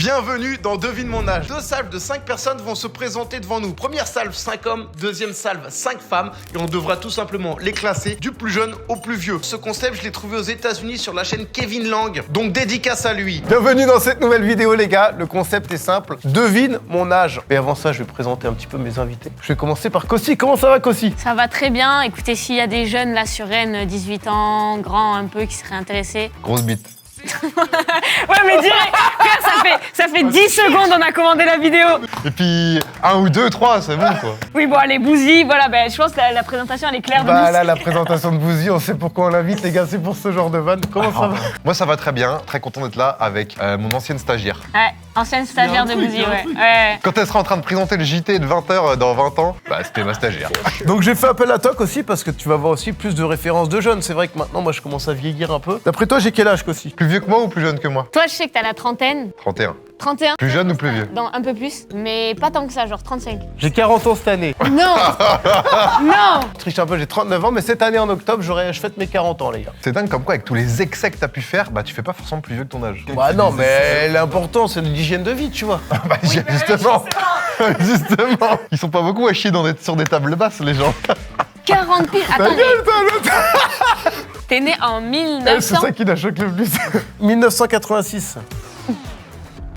Bienvenue dans Devine mon âge. 2 salves de 5 personnes vont se présenter devant nous. Première salve, 5 hommes. Deuxième salve, 5 femmes. Et on devra tout simplement les classer du plus jeune au plus vieux. Ce concept, je l'ai trouvé aux États-Unis sur la chaîne Kevin Lang. Donc dédicace à lui. Bienvenue dans cette nouvelle vidéo, les gars. Le concept est simple. Devine mon âge. Et avant ça, je vais présenter un petit peu mes invités. Je vais commencer par Kossi. Comment ça va, Kossi? Ça va très bien. Écoutez, s'il y a des jeunes là sur Rennes, 18 ans, grands un peu, qui seraient intéressés. Grosse bite. Ouais, mais direct, frère, ça fait 10 secondes, on a commandé la vidéo. Et puis 1 ou 2, 3, c'est bon quoi. Oui, bon, allez, Bouzy, voilà, ben, je pense que la présentation, elle est claire. Bah là, la présentation de Bouzy, on sait pourquoi on l'invite, les gars. C'est pour ce genre de vanne. Comment ça va? Moi ça va très bien, très content d'être là avec mon ancienne stagiaire. Ouais, ancienne stagiaire de Bouzy, ouais. Quand elle sera en train de présenter le JT de 20h dans 20 ans, bah c'était ma stagiaire. Donc j'ai fait appel à toi, Kossi, parce que tu vas avoir aussi plus de références de jeunes. C'est vrai que maintenant, moi, je commence à vieillir un peu. D'après toi, j'ai quel âge, Kossi? Plus vieux que moi ou plus jeune que moi? Toi, je sais que t'as la trentaine. 31. 31. Plus jeune ou plus vieux? Non, un peu plus, mais pas tant que ça, genre 35. J'ai 40 ans cette année. Non. Non. Je triche un peu, j'ai 39 ans, mais cette année, en octobre, je fête mes 40 ans, les gars. C'est dingue comme quoi avec tous les excès que t'as pu faire, bah tu fais pas forcément plus vieux que ton âge. Bah non, mais l'important, c'est l'hygiène de vie, tu vois. Bah justement. Justement. Ils sont pas beaucoup à chier sur des tables basses les gens. 40 piles. Ta Attends, gueule, toi, t'es né en C'est 1900 ça qui la choque le plus. 1986.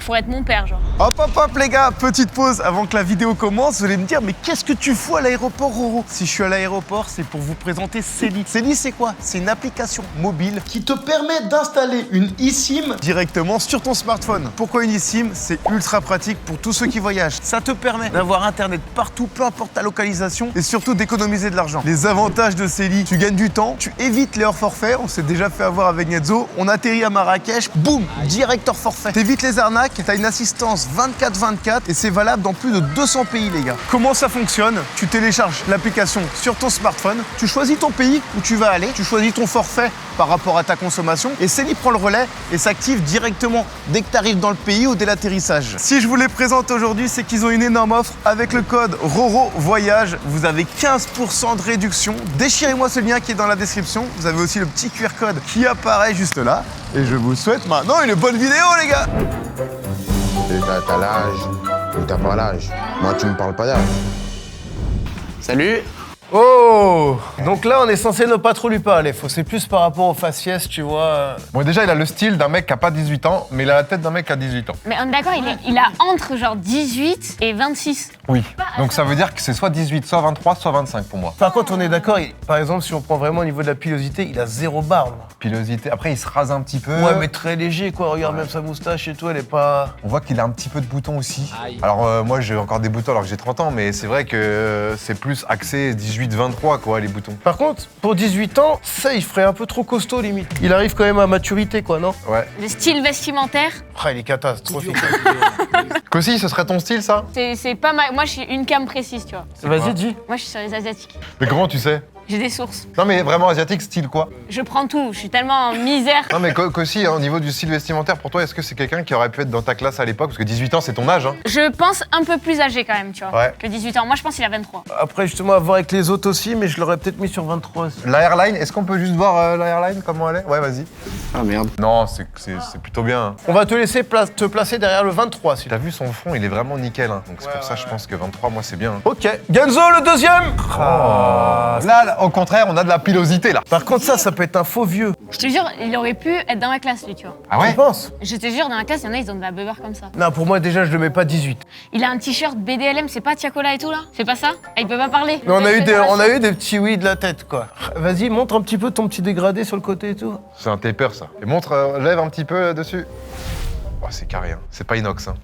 pour être mon père, genre. Hop, hop, hop, les gars, petite pause avant que la vidéo commence. Vous allez me dire, mais qu'est-ce que tu fous à l'aéroport, Roro? Si je suis à l'aéroport, c'est pour vous présenter Celi. Celi, c'est quoi? C'est une application mobile Qui te permet d'installer une eSIM. directement sur ton smartphone. Pourquoi une eSIM? C'est ultra pratique pour tous ceux qui voyagent. Ça te permet d'avoir Internet partout, peu importe ta localisation, et surtout d'économiser de l'argent. Les avantages de Celi, tu gagnes du temps, tu évites les hors forfaits. On s'est déjà fait avoir avec Netzo. On atterrit à Marrakech, boum, direct hors forfait. T'évites les arnaques, t'as une assistance 24/24 et c'est valable dans plus de 200 pays, les gars. Comment ça fonctionne? Tu télécharges l'application sur ton smartphone, tu choisis ton pays où tu vas aller, tu choisis ton forfait par rapport à ta consommation et Celi prend le relais et s'active directement dès que tu arrives dans le pays ou dès l'atterrissage. Si je vous les présente aujourd'hui, c'est qu'ils ont une énorme offre. Avec le code RORO Voyage, vous avez 15% de réduction. Déchirez-moi ce lien qui est dans la description. Vous avez aussi le petit QR code qui apparaît juste là. Et je vous souhaite maintenant une bonne vidéo, les gars. T'as l'âge ou t'as pas l'âge. Moi, tu me parles pas d'âge. Salut. Oh! Donc là, on est censé ne pas trop lui parler. C'est plus par rapport au faciès, tu vois. Bon déjà il a le style d'un mec qui a pas 18 ans, mais il a la tête d'un mec qui a 18 ans. Mais on est d'accord, il a entre genre 18 et 26. Oui. Donc ça veut dire que c'est soit 18, soit 23, soit 25 pour moi. Par contre, on est d'accord, par exemple, si on prend vraiment au niveau de la pilosité, il a 0 barbe. Pilosité. Après il se rase un petit peu. Ouais, mais très léger, quoi. Regarde, même sa moustache et tout, elle est pas... On voit qu'il a un petit peu de boutons aussi. Alors moi j'ai encore des boutons alors que j'ai 30 ans, mais c'est vrai que c'est plus axé 18-23 quoi les boutons. Par contre, pour 18 ans, ça, il ferait un peu trop costaud, limite. Il arrive quand même à maturité, quoi, non? Ouais. Le style vestimentaire, Ah, il est catastrophique. Kossi, ce serait ton style ça? c'est pas mal. Moi, je suis une cam précise, tu vois. Vas-y, dis. Moi, je suis sur les asiatiques. Mais comment tu sais? J'ai des sources. Non mais vraiment asiatique, style quoi? Je prends tout. Je suis tellement en misère. Non mais Kossi, hein, au niveau du style vestimentaire, pour toi, est-ce que c'est quelqu'un qui aurait pu être dans ta classe à l'époque? Parce que 18 ans, c'est ton âge, hein. Je pense un peu plus âgé quand même, tu vois, Ouais. que 18 ans. Moi, je pense qu'il a 23. Après, justement, à voir avec les autres aussi, mais je l'aurais peut-être mis sur 23 aussi. La airline, est-ce qu'on peut juste voir la airline, comment elle est? Ouais, vas-y. Ah merde. Non, c'est plutôt bien. On va te laisser te placer derrière le 23, si T'as vu son fond, il est vraiment nickel, hein. Donc c'est pour ça, je pense que 23, moi, c'est bien. Hein. Ok. Genzo, le deuxième. Là, au contraire, on a de la pilosité, là. Par contre, ça peut être un faux vieux. Je te jure, il aurait pu être dans ma classe, lui, tu vois. Ah Tu ouais? penses? Je te jure, dans ma classe, il y en a, ils ont de la beurre comme ça. Non, pour moi, déjà, je le mets pas 18. Il a un t-shirt BDLM, c'est pas Tiakola et tout, là? C'est pas ça? Ah, il peut pas parler. Mais on a eu des petits oui de la tête, quoi. Vas-y, montre un petit peu ton petit dégradé sur le côté et tout. C'est un taper, ça. Et montre, lève un petit peu dessus. Oh, c'est carré, hein. C'est pas inox, hein.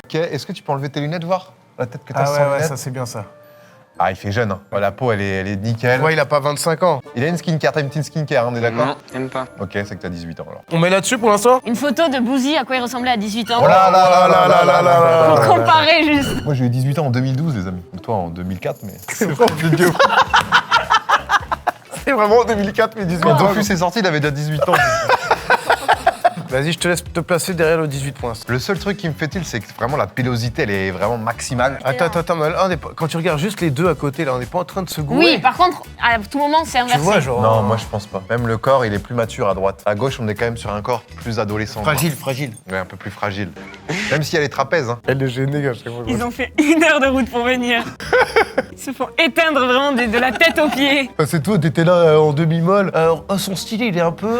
Ok, est-ce que tu peux enlever tes lunettes, voir la tête que t'as sans lunettes? c'est bien ça. Ah, il fait jeune, hein. La peau, elle est nickel. Ouais, il a pas 25 ans. Il a une skincare, t'as une petite skincare, on est d'accord? Non, même pas. Ok, c'est que t'as 18 ans, alors. On met là-dessus pour l'instant? Une photo de Bouzy, à quoi il ressemblait à 18 ans. Oh là là là là là là là. Pour comparer, juste. Moi, j'ai eu 18 ans en 2012, les amis. Donc toi, en 2004, mais... C'est vraiment vidéo. C'est vraiment en 2004, mais 18 Quand ans. Dofus est sorti, il avait déjà 18 ans. Vas-y, je te laisse te placer derrière le 18 points. Le seul truc qui me fait tilt, c'est que vraiment la pilosité, elle est vraiment maximale. Attends, mais là, quand tu regardes juste les deux à côté, là, on n'est pas en train de se gourer. Oui, par contre, à tout moment, c'est Tu inversé. vois, genre. Non, moi je pense pas. Même le corps, il est plus mature à droite. À gauche, on est quand même sur un corps plus adolescent. Fragile. Ouais, un peu plus fragile. Même si elle est trapèze. Hein. Elle est gênée à chaque fois. Ils ont fait 1 heure de route pour venir. Ils se font éteindre vraiment de la tête aux pieds. C'est toi, t'étais là en demi-molle. Son style, il est un peu.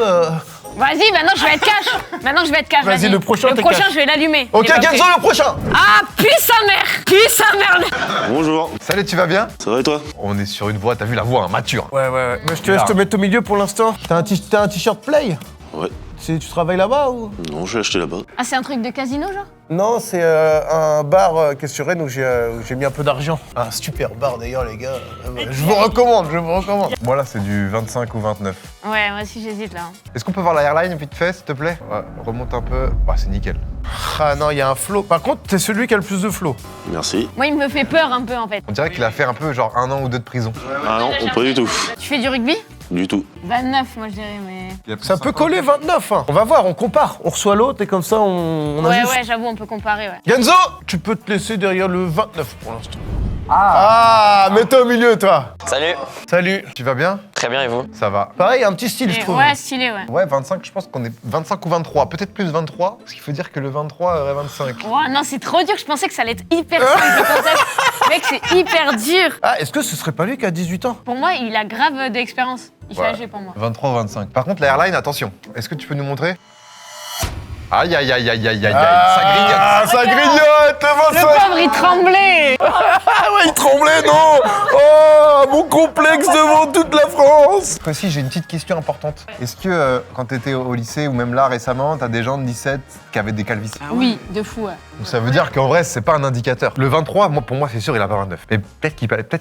Vas-y, maintenant je vais être cash. Vas-y, le prochain, Le t'es prochain, cash. je vais l'allumer. Ok, Il est pas Genzo, prêt. le prochain. Ah, pue sa mère. Bonjour, Salut, tu vas bien? ça va et toi? On est sur une voie, t'as vu la voie, hein, mature. Ouais. Mais je te laisse te mettre au milieu pour l'instant. T'as un t-shirt Play? Ouais. Tu travailles là-bas ou? Non, je l'ai acheté là-bas. Ah, c'est un truc de casino, genre? Non, c'est un bar qui est sur Rennes où j'ai mis un peu d'argent. Un super bar d'ailleurs, les gars. Je vous recommande. Moi là, c'est du 25 ou 29. Ouais, moi aussi j'hésite là. Est-ce qu'on peut voir la airline vite fait, s'il te plaît? Ouais, remonte un peu. Ah, c'est nickel. Ah non, il y a un flow. Par contre, t'es celui qui a le plus de flow. Merci. Moi, il me fait peur un peu en fait. On dirait qu'il a fait un peu genre 1 an ou 2 de prison. Ah non, pas du tout. Tu fais du rugby? Du tout. 29, moi je dirais, mais. Ça peut coller 29. Hein. On va voir, on compare. On reçoit l'autre et comme ça, on Ouais, ajuste. ouais, j'avoue, on peut comparer, ouais. Genzo, tu peux te laisser derrière le 29 pour l'instant. Ah, mets-toi au milieu, toi. Salut. Salut. Tu vas bien? Très bien, et vous? Ça va. Pareil, un petit style, je Et trouve. ouais, stylé, ouais. Ouais, 25, je pense qu'on est 25 ou 23. Peut-être plus 23, parce qu'il faut dire que le 23 aurait 25. Oh non, c'est trop dur, je pensais que ça allait être hyper simple le concept. Mec, c'est hyper dur. Ah, est-ce que ce serait pas lui qui a 18 ans? Pour moi, il a grave d'expérience. Il fait Ouais. âgé pour moi. 23 ou 25. Par contre, la airline, attention. Est-ce que tu peux nous montrer? Aïe, aïe, aïe, aïe, aïe, aïe, aïe. Ça grignote. Ah, ça grignote, Le pauvre, il tremblait. Ah ouais, il tremblait, non. Oh, mon complexe devant toute la France. Aussi, j'ai une petite question importante. Est-ce que quand t'étais au lycée ou même là récemment, t'as des gens de 17 qui avaient des calvities? Oui, de fou, ouais. Donc ça veut dire qu'en vrai, c'est pas un indicateur. Le 23, pour moi, c'est sûr, il a pas 29. Mais peut-être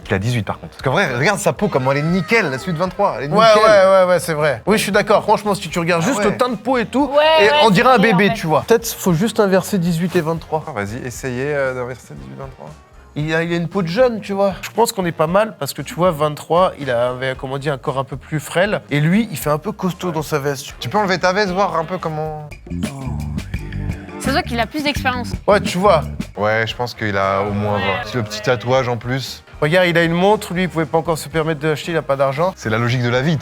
qu'il a 18 par contre. Parce qu'en vrai, regarde sa peau, comment elle est nickel, la suite 23. Elle est nickel. Ouais, c'est vrai. Oui, je suis d'accord. Franchement, si tu regardes juste ouais. le teint de peau et tout, Ouais, et ouais, on dirait un c'est bébé, en fait. tu vois. Peut-être faut juste inverser 18 et 23. Ah, vas-y, essayez d'inverser 18-23. Il a une peau de jeune, tu vois. Je pense qu'on est pas mal parce que tu vois, 23, il avait, comment on dit, un corps un peu plus frêle. Et lui, il fait un peu costaud dans sa veste. Tu peux enlever ta veste, voir un peu comment... C'est vrai qu'il a plus d'expérience. Ouais, tu vois. Ouais, je pense qu'il a au moins 20. C'est le petit tatouage en plus. Regarde, il a une montre, lui, il pouvait pas encore se permettre d'acheter, il a pas d'argent. C'est la logique de la vie.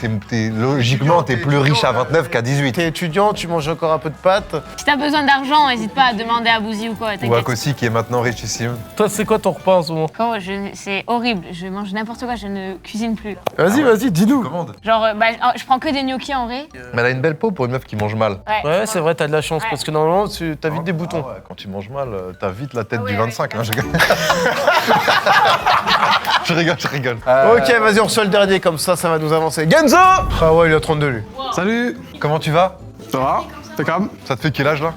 Logiquement, t'es plus riche à 29 qu'à 18. T'es étudiant, tu manges encore un peu de pâtes. Si t'as besoin d'argent, n'hésite pas à demander à Bouzy ou quoi, Ou à t'inquiète. Kossi qui est maintenant richissime. Toi, c'est quoi ton repas en ce moment? Frérot, c'est horrible, je mange n'importe quoi, je ne cuisine plus. Vas-y, dis-nous. Commande. Genre, je prends que des gnocchis en vrai. Mais elle a une belle peau pour une meuf qui mange mal. Ouais, c'est vrai, t'as de la chance Ouais. parce que normalement, t'as vite des boutons. Ah ouais, quand tu manges mal, t'as vite la tête Ah du ouais, 25. ouais. Hein, je rigole. Ok, vas-y, on reçoit le dernier, comme ça va nous avancer. Genzo! Ah ouais, il a 32, lui. Salut, Comment tu vas? ça va? T'es calme? Ça te fait quel âge là?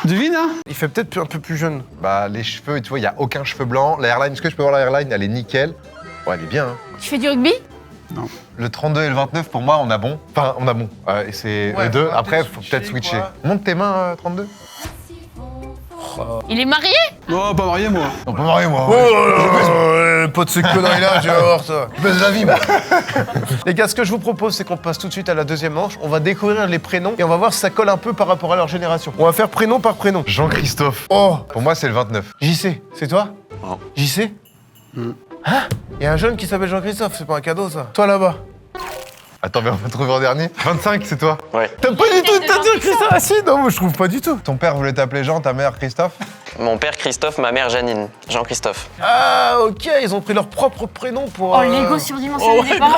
Devine, hein? Il fait peut-être un peu plus jeune. Bah les cheveux, tu vois, il y a aucun cheveu blanc. La airline, est-ce que je peux voir la airline? Elle est nickel. Ouais, elle est bien. Hein. Tu fais du rugby? Le 32 et le 29, pour moi, on a bon. Enfin, on a bon. Et c'est Ouais, les deux. on va Après, peut-être faut peut-être switcher, switcher. quoi. Monte tes mains, 32. Il est marié? Oh, pas marié, moi. On peut marier, moi. Pas de ces conneries-là, tu vas voir ça. Je baisse la vie, moi. Les gars, ce que je vous propose, c'est qu'on passe tout de suite à la deuxième manche. On va découvrir les prénoms et on va voir si ça colle un peu par rapport à leur génération. On va faire prénom par prénom. Jean-Christophe. Oh, Pour moi, c'est le 29. JC, c'est toi? Non. JC? Hein? Il y a un jeune qui s'appelle Jean-Christophe, c'est pas un cadeau ça. Toi là-bas. Attends, mais on va trouver en dernier. 25, c'est toi. Ouais. T'as pas du tout t'as dit Christophe? Ah si, non, moi je trouve pas du tout. Ton père voulait t'appeler Jean, ta mère Christophe. Mon père Christophe, ma mère Janine. Jean-Christophe. Ah ok, ils ont pris leur propre prénom pour... Oh, l'ego surdimensionné Oh, des parents.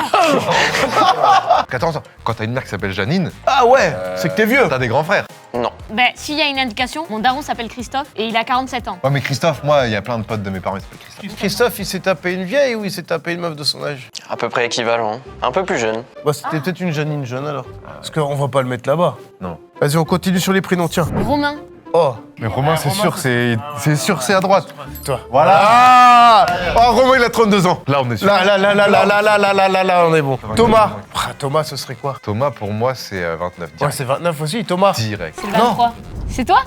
Attends, quand t'as une mère qui s'appelle Janine, Ah ouais, c'est que t'es vieux. t'as des grands frères. Non. Ben, s'il y a une indication, mon daron s'appelle Christophe et il a 47 ans. Ouais, mais Christophe, moi, il y a plein de potes de mes parents qui s'appellent Christophe. Christophe, il s'est tapé une vieille ou il s'est tapé une meuf de son âge? À peu près équivalent. Hein. Un peu plus jeune. Bah c'était peut-être une Janine jeune alors. Parce qu'on va pas le mettre là-bas. Non. Vas-y, on continue sur les prénoms, tiens. Romain. Oh, Mais Romain, c'est sûr, c'est à droite. toi. Voilà. Ah oh, Romain, il a 32 ans. Là, on est sûr. Là, on est bon. Thomas. Ah, Thomas, ce serait quoi? Thomas, pour moi, c'est 29. Ouais, Direct. c'est 29 aussi, Thomas. Direct. C'est le 23. C'est toi?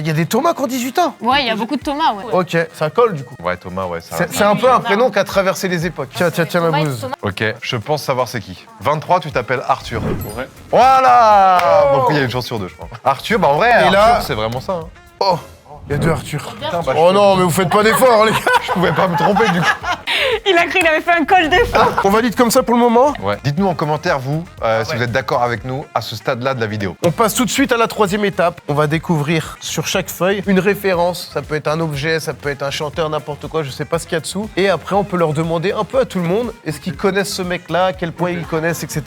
Il y a des Thomas qui ont 18 ans. Ouais, il y a beaucoup de Thomas, ouais. Ok, ça colle du coup. Ouais, Thomas, ouais, ça. C'est un peu un prénom qui a traversé les époques. Tiens, ma Thomas et bouse. Thomas. Ok, je pense savoir c'est qui. 23, tu t'appelles Arthur. Ouais. Voilà. Donc il y a une chance sur deux, je crois. Arthur, bah en vrai, Arthur, là- c'est vraiment ça. Hein. Oh, il y a deux Arthur. Putain, bah, Oh non, mais vous faites pas d'efforts, les gars. je pouvais pas me tromper du coup. Il a cru qu'il avait fait un col d'effort. On valide comme ça pour le moment. Ouais. Dites-nous en commentaire, vous, si vous êtes d'accord avec nous à ce stade-là de la vidéo. On passe tout de suite à la troisième étape. On va découvrir sur chaque feuille une référence. Ça peut être un objet, ça peut être un chanteur, n'importe quoi, je sais pas ce qu'il y a dessous. Et après, on peut leur demander un peu à tout le monde, est-ce qu'ils connaissent ce mec-là, à quel point ils connaissent, etc.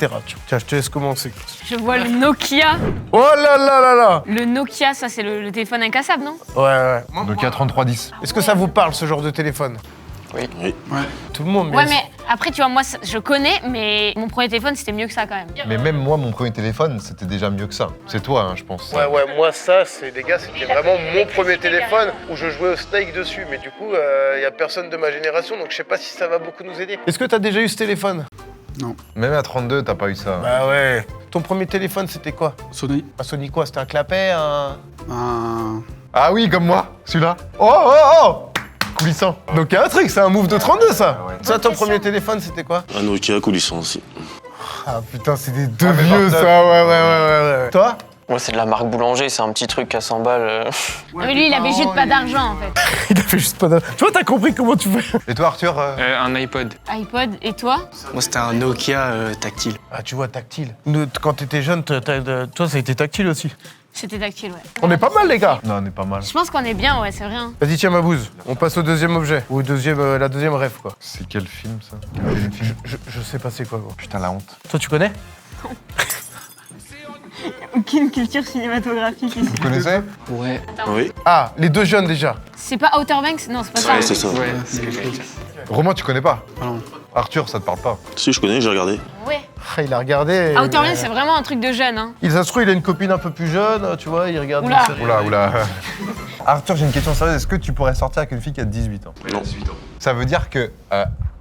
Tiens, je te laisse commencer. Je vois le Nokia. Oh là là là là. Le Nokia, ça c'est le téléphone incassable, non? Ouais. Nokia 3310. Est-ce que ça vous parle, ce genre de téléphone? Oui. Tout le monde, Ouais, mais après, tu vois, moi, je connais, mais mon premier téléphone, c'était mieux que ça quand même. Mais même moi, mon premier téléphone, c'était déjà mieux que ça. C'est toi, hein, je pense. Ouais, moi ça, c'est les gars, c'était vraiment mon premier téléphone où je jouais au Snake dessus. Mais du coup, y a personne de ma génération, donc je sais pas si ça va beaucoup nous aider. Est-ce que t'as déjà eu ce téléphone? Même à 32, t'as pas eu ça. Bah ouais. Ton premier téléphone, c'était quoi? Sony. Un Sony quoi? C'était un clapet, un... Un... Ah oui, comme moi, celui-là. Oh Coulissant. Donc y a un truc, c'est un move de 32 ça. ouais. Ça, ton premier téléphone, c'était quoi? Un Nokia coulissant aussi. Ah putain, c'est des deux mais vieux 29. ça, ouais. Toi? Moi, c'est de la marque Boulanger, c'est un petit truc à 100 balles. Non, mais lui, il avait juste pas d'argent, en fait. Il a fait juste pas de... Tu vois, t'as compris comment tu fais. Et toi, Arthur Un iPod. iPod, et toi? Moi, c'était un Nokia tactile. Ah, tu vois, tactile. Quand t'étais jeune, toi, ça a été tactile aussi. C'était tactile, ouais. On est pas mal, les gars. Non, on est pas mal. Je pense qu'on est bien, ouais, c'est vrai. Hein. Vas-y, tiens ma bouse. On passe au deuxième objet. Ou la deuxième rêve, quoi. C'est quel film, ça Je sais pas c'est quoi, gros. Putain, la honte. Toi, tu connais? Aucune culture cinématographique ici. Vous connaissez Ouais. Oui. Ah, les deux jeunes déjà. C'est pas Outer Banks? Non, c'est pas ça. Ouais, c'est ça. Ouais, c'est quelque chose. Romain, tu connais pas Ah non. Arthur, ça te parle pas. Si, je connais, j'ai regardé. Ouais. Ah, il a regardé. Outer Banks, c'est vraiment un truc de jeune, hein. Ça se trouve, il a une copine un peu plus jeune, tu vois, il regarde. Oula. une série. Oula. Arthur, j'ai une question sérieuse. Est-ce que tu pourrais sortir avec une fille qui a 18 ans? Non. Ça veut dire que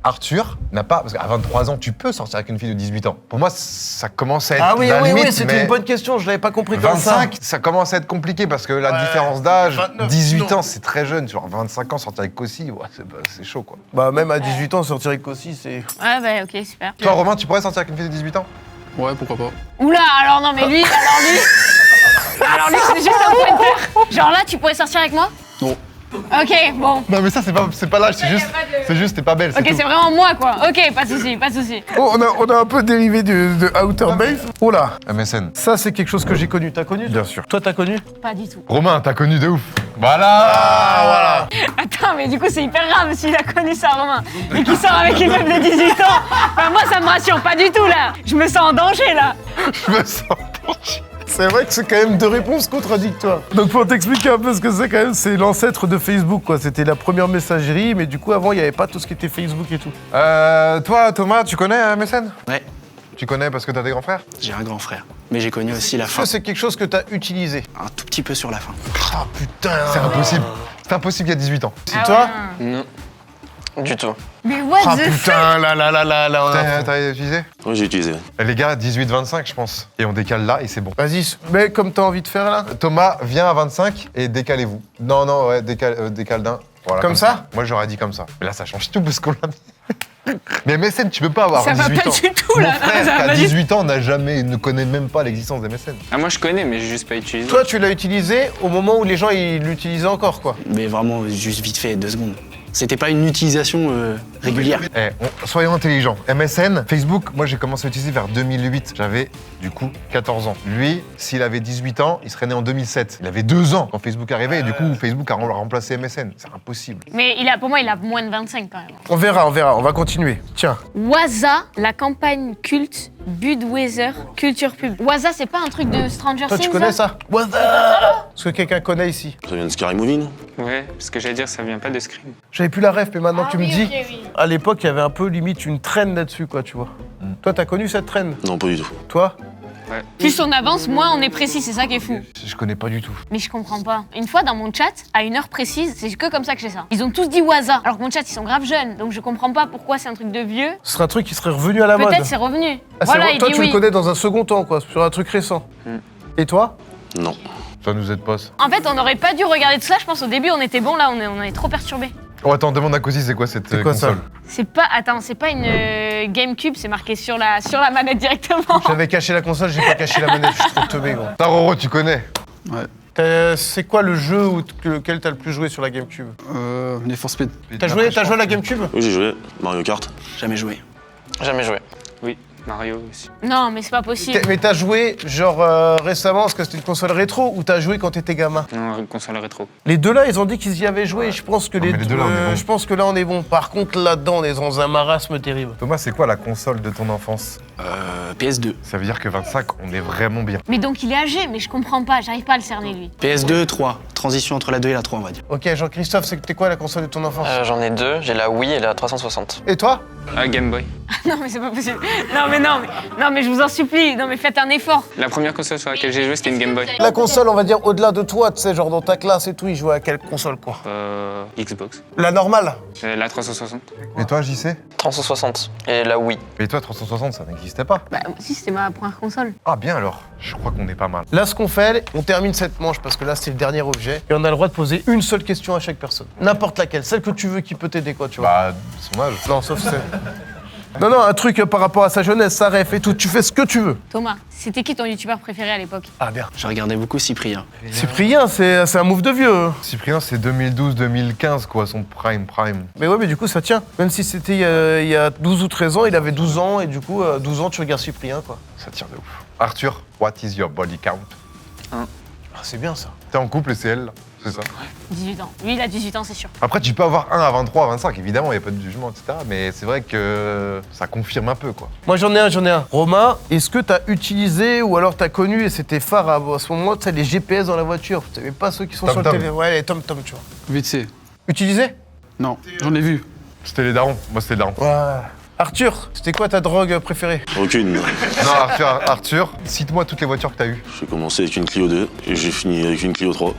Arthur n'a pas... Parce qu'à 23 ans, tu peux sortir avec une fille de 18 ans. Pour moi, ça commence à être Ah oui, la limite, c'était mais une bonne question, je l'avais pas compris comme ça. 25, ça commence à être compliqué parce que la Ouais, différence d'âge, 29, 18 non. ans, c'est très jeune. Genre 25 ans, sortir avec Cossi, ouais, c'est chaud, quoi. Bah, même à 18 ans, sortir avec aussi, c'est. Ouais, bah, ok, super. Toi, Romain, tu pourrais sortir avec une fille de 18 ans? Ouais, pourquoi pas. Oula, alors non, mais lui, alors lui, c'est juste un pointeur. Genre là, tu pourrais sortir avec moi? Non. Ok, bon. Non, mais ça, c'est pas l'âge, c'est juste, t'es pas belle, c'est Ok, tout. c'est vraiment moi, quoi. Ok, pas de souci, pas de souci. Oh, on a un peu dérivé de Outer Banks. Oh là, MSN. ça, c'est quelque chose que j'ai connu. T'as connu? Bien sûr. Toi, t'as connu? Pas du tout. Romain, t'as connu de ouf. Voilà. Attends, mais du coup, c'est hyper grave s'il a connu ça, Romain. Et qu'il sort avec une meuf de 18 ans. Enfin, moi, ça me rassure pas du tout, là. Je me sens en danger, là. Je me sens penché. C'est vrai que c'est quand même deux réponses contradictoires. Donc pour t'expliquer un peu ce que c'est quand même, c'est l'ancêtre de Facebook, quoi. C'était la première messagerie, mais du coup, avant, il n'y avait pas tout ce qui était Facebook et tout. Toi, Thomas, tu connais MSN? Ouais, Tu connais parce que t'as des grands frères? j'ai un grand frère. Mais j'ai connu aussi la Est-ce fin. que c'est quelque chose que t'as utilisé? Un tout petit peu sur la fin. Ah putain. C'est impossible. C'est impossible il y a 18 ans. C'est toi? Non. Du tout. Mais what Ah the fuck? putain, là, on a... T'as utilisé? Ouais, j'ai utilisé. Les gars, 18-25, je pense. Et on décale là et c'est bon. Vas-y, mais comme t'as envie de faire là. Thomas, viens à 25 et décalez-vous. Non, ouais, décale d'un. Voilà, Comme ça? Moi, j'aurais dit comme ça. Mais là, ça change tout parce qu'on l'a mis. Mais MSN, tu peux pas avoir Ça 18 va pas ans. du tout, là. Mon frère, Ça va qui a pas du 18 ans, ne connaît même pas l'existence des MSN. Ah, moi je connais, mais j'ai juste pas utilisé. Toi, tu l'as utilisé au moment où les gens ils l'utilisaient encore, quoi. Mais vraiment, juste vite fait, 2 secondes. C'était pas une utilisation régulière. Soyons intelligents. MSN, Facebook, moi j'ai commencé à utiliser vers 2008. J'avais du coup 14 ans. Lui, s'il avait 18 ans, il serait né en 2007. Il avait 2 ans quand Facebook arrivait et du coup Facebook a remplacé MSN. C'est impossible. Mais pour moi, il a moins de 25 quand même. On verra, on va continuer. Tiens, Waza, la campagne culte Budweiser Culture Pub. Waza, c'est pas un truc de Stranger toi Things? tu connais ça? Est-ce que quelqu'un connaît ici? Ça vient de Scary Movie, non? Ouais, parce que j'allais dire, ça vient pas de Scream. J'avais plus la ref, mais maintenant Ah tu me dis. À l'époque, il y avait un peu limite une traîne là-dessus, quoi, tu vois. Toi, t'as connu cette traîne? Non, pas du tout. Toi? Plus on avance, moins on est précis, c'est ça qui est fou. Je connais pas du tout. Mais je comprends pas. Une fois dans mon chat, à une heure précise, c'est que comme ça que j'ai ça. Ils ont tous dit Waza, alors que mon chat ils sont grave jeunes, donc je comprends pas pourquoi c'est un truc de vieux. Ce serait un truc qui serait revenu à la mode. Peut-être c'est revenu. Ah, Voilà, il toi, dit tu oui. le connais dans un second temps, quoi, sur un truc récent. Et toi? Non. Ça nous aide pas, ça. En fait, on n'aurait pas dû regarder tout ça. Je pense au début, on était bon. Là, on est trop perturbés. Oh, attends, demande à Cozy, c'est quoi cette C'est quoi ça? console? C'est pas. Attends, c'est pas une GameCube. C'est marqué sur la manette directement. J'avais caché la console, j'ai pas caché la manette, je suis trop teubé, gros. Taroro, tu connais? Ouais. C'est quoi le jeu lequel t'as le plus joué sur la GameCube? Need for Speed. T'as joué à la GameCube? Oui, j'ai joué. Mario Kart. Jamais joué. Jamais joué. Oui, Mario aussi. Non, mais c'est pas possible. Mais t'as joué genre récemment parce que c'était une console rétro ou t'as joué quand t'étais gamin? Non, console rétro. Les deux là, ils ont dit qu'ils y avaient joué. Je pense que mais les deux là, on est bon. je pense que là on est bon. Par contre là-dedans, on est dans un marasme terrible. Thomas, c'est quoi la console de ton enfance? PS2. Ça veut dire que 25, on est vraiment bien. Mais donc il est âgé, mais je comprends pas. J'arrive pas à le cerner lui. PS2, 3. Transition entre la 2 et la 3, on va dire. Ok, Jean-Christophe, c'était quoi la console de ton enfance? J'en ai deux. J'ai la Wii et la 360. Et toi? Ah, Game Boy. Non, mais c'est pas possible. Non, mais je vous en supplie. Non, mais faites un effort. La première console sur laquelle j'ai joué, c'était une Game Boy. La console, on va dire au-delà de toi, tu sais, genre dans ta classe et tout, ils jouaient à quelle console quoi? Xbox. La normale? La 360. Et toi, JC? 360. Et la Wii. Et toi, 360, ça n'existait pas. Bah, si, c'était ma première console. Ah, bien alors. Je crois qu'on est pas mal. Là, ce qu'on fait, on termine cette manche parce que là, c'est le dernier objet. Et on a le droit de poser une seule question à chaque personne. N'importe laquelle, celle que tu veux qui peut t'aider, quoi, tu vois. Bah, son âge. Non, sauf c'est. Non, un truc par rapport à sa jeunesse, sa ref et tout. Tu fais ce que tu veux. Thomas, c'était qui ton youtubeur préféré à l'époque? Ah, bien. Je regardais beaucoup Cyprien. Cyprien, c'est un move de vieux. Hein. Cyprien, c'est 2012-2015, quoi, son prime. Mais ouais, mais du coup, ça tient. Même si c'était il y a 12 ou 13 ans, il avait 12 ans. Et du coup, 12 ans, tu regardes Cyprien, quoi. Ça tire de ouf. Arthur, what is your body count? Ah, c'est bien, ça. T'es en couple et c'est elle, là, c'est ça? 18 ans. Lui, il a 18 ans, c'est sûr. Après, tu peux avoir 1 à 23, à 25, évidemment, il n'y a pas de jugement, etc. Mais c'est vrai que ça confirme un peu, quoi. Moi, j'en ai un. Romain, est-ce que t'as utilisé ou alors t'as connu, et c'était phare à ce moment, tu sais, les GPS dans la voiture? Vous savez pas ceux qui sont sur le Tom-tom. télé. Ouais, les tom-tom, tu vois. Vite c'est. Utilisé? Non, j'en ai vu. C'était les darons, moi c'était les darons. Ouais. Arthur, c'était quoi ta drogue préférée? Aucune. Non, Arthur, cite-moi toutes les voitures que t'as eues. J'ai commencé avec une Clio 2 et j'ai fini avec une Clio 3.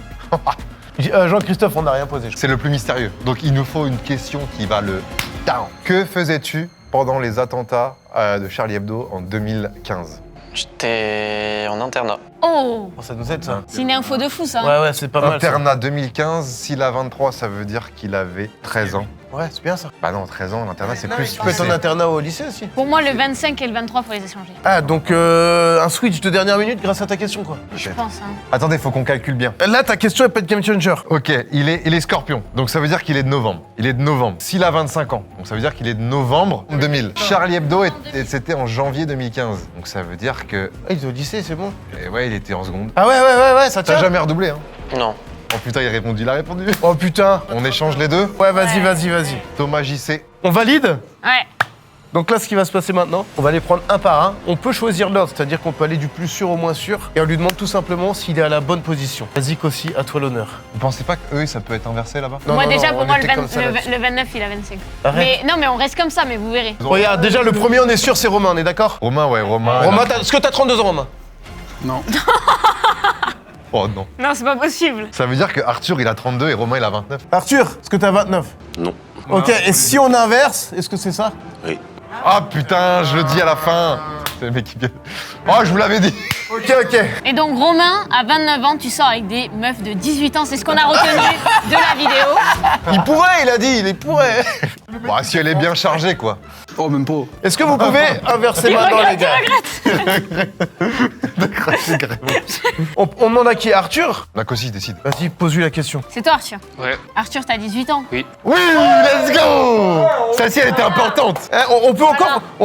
Jean-Christophe, on n'a rien posé. C'est le plus mystérieux. Donc il nous faut une question qui va le down. Que faisais-tu pendant les attentats de Charlie Hebdo en 2015? J'étais en internat. Oh, Ça nous aide, ça. c'est une info de fou, ça. Ouais, c'est pas mal. ça. Internat 2015, s'il a 23, ça veut dire qu'il avait 13 ans. Ouais, c'est bien ça. Bah non, 13 ans, l'internat c'est plus. Tu peux être en internat au lycée aussi. Pour moi, le 25 et le 23, faut les échanger. Ah, donc un switch de dernière minute grâce à ta question, quoi. Je pense, hein. Attendez, faut qu'on calcule bien. Là, ta question, elle peut être game changer. Ok, il est scorpion, donc ça veut dire qu'il est de novembre. Il est de novembre. S'il a 25 ans, donc ça veut dire qu'il est de novembre 2000. Charlie Hebdo, c'était en janvier 2015. Donc ça veut dire que. Ah, il est au lycée, c'est bon. Ouais, il était en seconde. Ah ouais, ça T'as tient. jamais redoublé, hein? Non. Oh putain, il a répondu. Oh putain. On échange les deux. Ouais, vas-y. Thomas JC. On valide? Ouais. Donc là, ce qui va se passer maintenant, on va les prendre un par un. On peut choisir l'ordre, c'est-à-dire qu'on peut aller du plus sûr au moins sûr. Et on lui demande tout simplement s'il est à la bonne position. Vas-y, Kossi, à toi l'honneur. Vous pensez pas que eux, ça peut être inversé là-bas? Non, moi, non, déjà, non, pour on moi, était comme ça là-dessus. le 29, il a 25. Arrête. Mais non, mais on reste comme ça, mais vous verrez. Regarde, déjà, le premier, on est sûr, c'est Romain, on est d'accord? Romain, ouais, Romain. Romain, est-ce que t'as 32 ans, Romain? Non. Oh non. Non, c'est pas possible. Ça veut dire que Arthur, il a 32 et Romain, il a 29. Arthur, est-ce que t'as 29? Non. Ok, et si on inverse, est-ce que c'est ça? Oui. Ah putain, je le dis à la fin. C'est le mec qui vient. Oh, je vous l'avais dit. Ok. Et donc, Romain, à 29 ans, tu sors avec des meufs de 18 ans. C'est ce qu'on a retenu de la vidéo. Il pourrait, il a dit, il pourrait. Bon, si elle est bien chargée, quoi. Oh, même pas. Est-ce que vous pouvez inverser maintenant, les gars? On demande à qui? Arthur? La Kossi décide. Vas-y, pose-lui la question. C'est toi, Arthur. Ouais. Arthur, t'as 18 ans. Oui. Oui, let's go. Celle-ci, elle était importante. On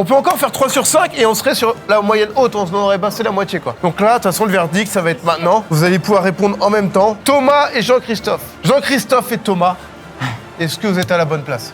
peut encore faire 3 sur 5 et on serait sur la moyenne haute, on aurait baissé la moitié, quoi. Donc là, de toute façon, le verdict, ça va être maintenant. Vous allez pouvoir répondre en même temps. Thomas et Jean-Christophe. Jean-Christophe et Thomas, est-ce que vous êtes à la bonne place?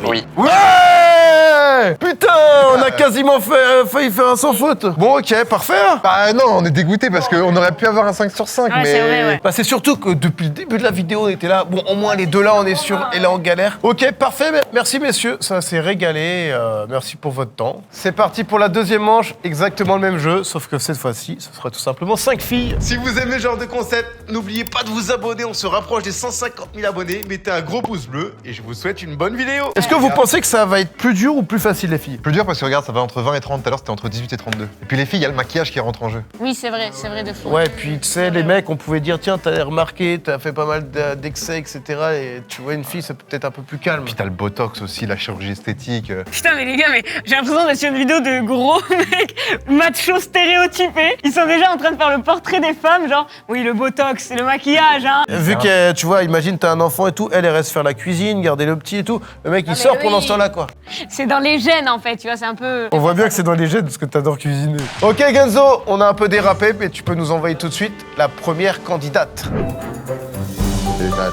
Oui. Ouais! Putain, on a quasiment failli faire un sans faute. Bon, ok, parfait. Bah non, on est dégoûté parce qu'on aurait pu avoir un 5 sur 5, Ouais, mais... c'est vrai, ouais. Bah, c'est surtout que depuis le début de la vidéo, on était là. Bon, au moins les deux là, on est sûr, et là, on galère. Ok, parfait. Merci, messieurs. Ça s'est régalé. Merci pour votre temps. C'est parti pour la deuxième manche. Exactement le même jeu, sauf que cette fois-ci, ce sera tout simplement 5 filles. Si vous aimez ce genre de concept, n'oubliez pas de vous abonner. On se rapproche des 150 000 abonnés. Mettez un gros pouce bleu et je vous souhaite une bonne vidéo. Est-ce que vous pensez que ça va être plus dur ou plus facile, les filles. Plus dur parce que regarde, ça va entre 20 et 30. Tout à l'heure, c'était entre 18 et 32. Et puis les filles, il y a le maquillage qui rentre en jeu. Oui, c'est vrai de fou. Ouais, puis tu sais, les mecs, on pouvait dire, tiens, t'as l'air marqué, t'as fait pas mal d'excès, etc. Et tu vois, une fille, c'est peut-être un peu plus calme. Puis t'as le botox aussi, la chirurgie esthétique. Putain, mais les gars, mais j'ai l'impression d'être sur une vidéo de gros mecs machos stéréotypés. Ils sont déjà en train de faire le portrait des femmes, genre, oui, le botox, c'est le maquillage, hein. Vu que, tu vois, imagine, t'as un enfant et tout, elle reste faire la cuisine, garder le petit et tout. Le mec, il sort pendant ce temps-là, quoi. C'est dans les gènes, en fait, tu vois, c'est un peu... On voit bien que c'est dans les gènes parce que t'adores cuisiner. Ok, Genzo, on a un peu dérapé, mais tu peux nous envoyer tout de suite la première candidate.